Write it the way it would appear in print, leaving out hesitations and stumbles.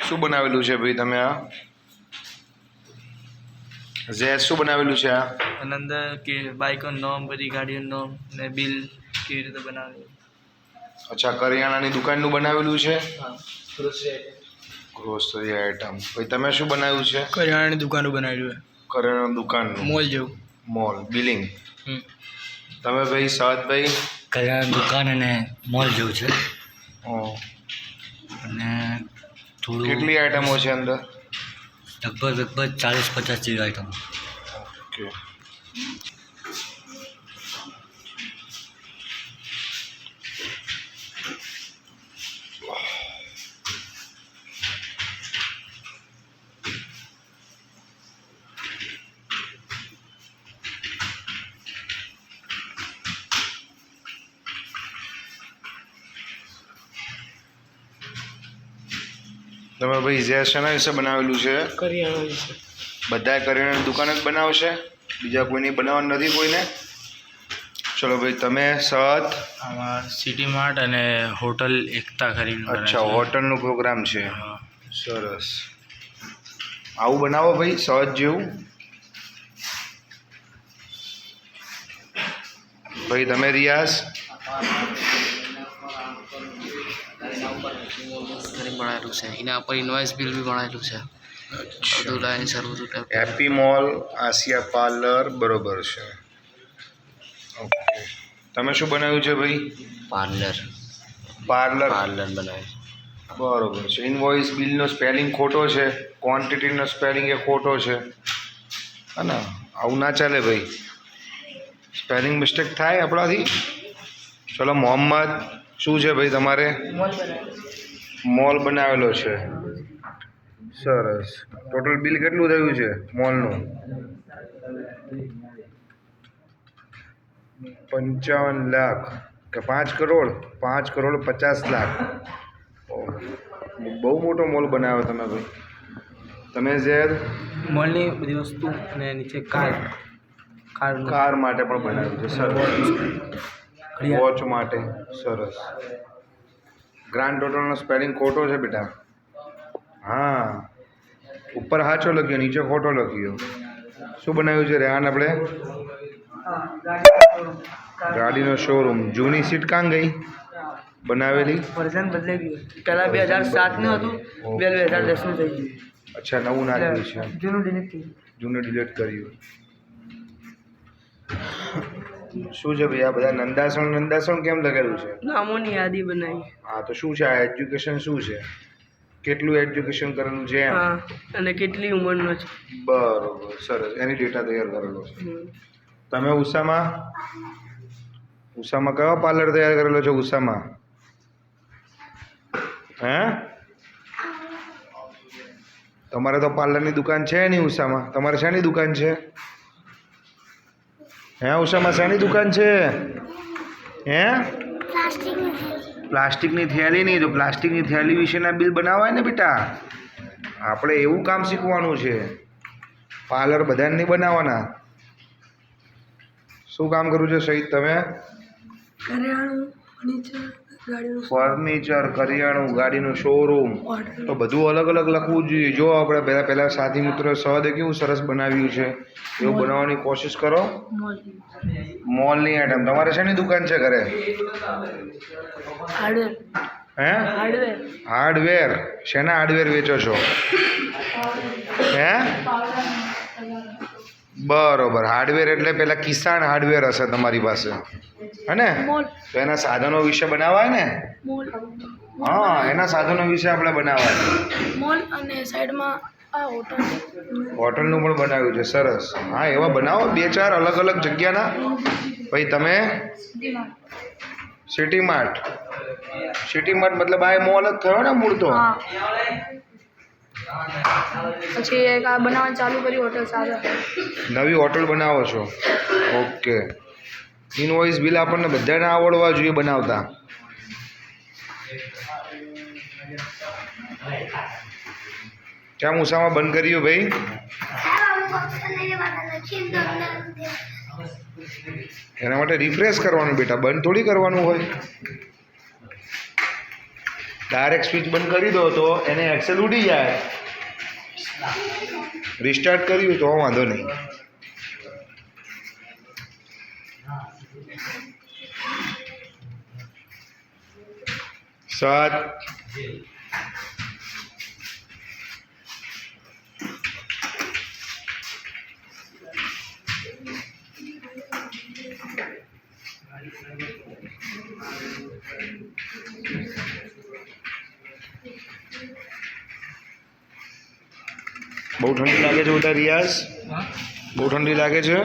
શું બનાવેલું છે ભાઈ તમે આ ઝેર શું બનાવેલું છે આ અંદર કે બાઇકોનું નામ બધી ગાડીઓનું નામ ને બિલ કેવી રીતે બનાવેલું. અચ્છા કરિયાણાની દુકાનનું બનાવેલું છે હા ગ્રોસરી આઈટમ. ભાઈ તમે શું બનાવ્યું છે કરિયાણાની દુકાનનું બનાવેલું કરિયાણા દુકાનનું મોલ જેવું મોલ બિલિંગ. તમે ભાઈ સાદભાઈ કરિયાણા દુકાન અને મોલ જેવું છે અને થોડું કેટલી આઈટમો છે અંદર લગભગ 40-50 જેવી આઈટમ. ઓકે તમે ભાઈ ઝેર શેના વિશે બનાવેલું છે કરિયાણા વિશે. બધા કરિયાણાની દુકાન જ બનાવશે બીજા કોઈની બનાવવાનું નથી કોઈને. ચલો ભાઈ તમે સત આમાં સિટી માર્ટ અને હોટલ એકતા કરીને અચ્છા હોટલનો પ્રોગ્રામ છે સરસ. આવું બનાવો ભાઈ સહજ જેવું. ભાઈ તમે રિયાઝ બનાવેલું છે એના પર ઇન્વોઇસ બિલ બી બનાવેલું છે બધું લાઈન સર બધું હેપી મોલ આસિયા પાર્લર બરોબર છે. ઓકે તમે શું બનાવ્યું છે ભાઈ પાર્લર પાર્લર બનાવે બરોબર છે. ઇન્વોઇસ બિલનો સ્પેલિંગ ખોટો છે ક્વોન્ટિટીનો સ્પેલિંગ એ ખોટો છે હા ને આવું ના ચાલે ભાઈ સ્પેલિંગ મિસ્ટેક થાય આપણાથી. ચલો મોહમ્મદ શું છે ભાઈ તમારે મોલ બનાવેલો છે સરસ. ટોટલ બિલ કેટલું થયું છે મોલનું 55 લાખ કે 5 કરોડ 50 લાખ. બહુ મોટો મોલ બનાવ્યો તમે ભાઈ. તમે ઝેર મોલની બધી વસ્તુ અને નીચે કાર માટે પણ બનાવ્યું છે સરસ. વોચ માટે સરસ. ગ્રાન્ડ ટોટલનો સ્પેલિંગ ખોટો છે બેટા. હા ઉપર સાચો લખ્યો નીચે ખોટો લખ્યો. શું બનાવ્યું છે રેહાન આપણે ગાડીનો શોરૂમ. જૂની સીટ કાં ગઈ બનાવેલી વર્ઝન બદલાઈ ગયું. પહેલાં 2007નું હતું 2010નું થઈ ગયું. અચ્છા નવું નાખ્યું છે જૂનું ડિલીટ થયું. જૂનું ડિલીટ કર્યું. શું છે ભાઈ આ બધા નંદાસણ કેમ લખેલું છે નામોની યાદી બનાવી. હા તો શું છે આ એજ્યુકેશન શું છે કેટલું એજ્યુકેશન કરેલું છે એમ હા અને કેટલી ઉંમરનો છે બરોબર સરસ એની ડેટા તૈયાર કરેલો છે. તમે ઉષામાં કયો પાર્લર તૈયાર કરેલો છે ઉષામાં હે તમારે તો પાર્લરની દુકાન છે નહીં ઉષામાં. તમારે શેની દુકાન છે હે ઉષામાં શેની દુકાન છે હે પ્લાસ્ટિકની થેલી નહીં તો પ્લાસ્ટિકની થેલી વિશેના બિલ બનાવાય ને બેટા. આપણે એવું કામ શીખવાનું છે પાર્લર બધાને નહીં બનાવવાના. શું કામ કરવું છે સહિત તમે ફર્નિચર કરિયાણું ગાડીનું શોરૂમ તો બધું અલગ અલગ લખવું જોઈએ. જો આપણે પહેલાં સાથી મિત્ર સહદે કેવું સરસ બનાવ્યું છે એવું બનાવવાની કોશિશ કરો. મોલની આઈટમ તમારે શેની દુકાન છે ઘરે હે હાર્ડવેર. શેના હાર્ડવેર વેચો છો હે બરોબર. હાર્ડવેર એટલે પેલા કિસાન હાર્ડવેર હશે તમારી પાસે હે ને તો એના સાધનો વિશે બનાવાય ને. હા એના સાધનો વિશે આપણે બનાવાય. મોલ અને સાઈડમાં આ હોટલ હોટલનું પણ બનાવ્યું છે સરસ. હા એવા બનાવો 2-4 અલગ અલગ જગ્યાના. ભાઈ તમે સિટી માર્ટ મતલબ આ મોલ જ થયો ને મૂળ તો. પછી એક આ બનાવવાનું ચાલુ કર્યું હોટલ સાથે નવી હોટલ બનાવો છો ઓકે. ઇનવોઇસ બિલ આપણને બધાને આવડવા જોઈએ બનાવતા. કેમ ઉષામાં બંધ કર્યું ભાઈ એના માટે રિફ્રેશ કરવાનું બેટા બંધ થોડી કરવાનું હોય. ડાયરેક્ટ સ્વિચ બંધ કરી દો તો એને એક્સેલ ઉડી જાય. રિસ્ટાર્ટ કર્યું તો વાંધો નહીં. સાત બહુ ઠંડી લાગે છે બધા રિયાઝ? બહુ ઠંડી લાગે છે?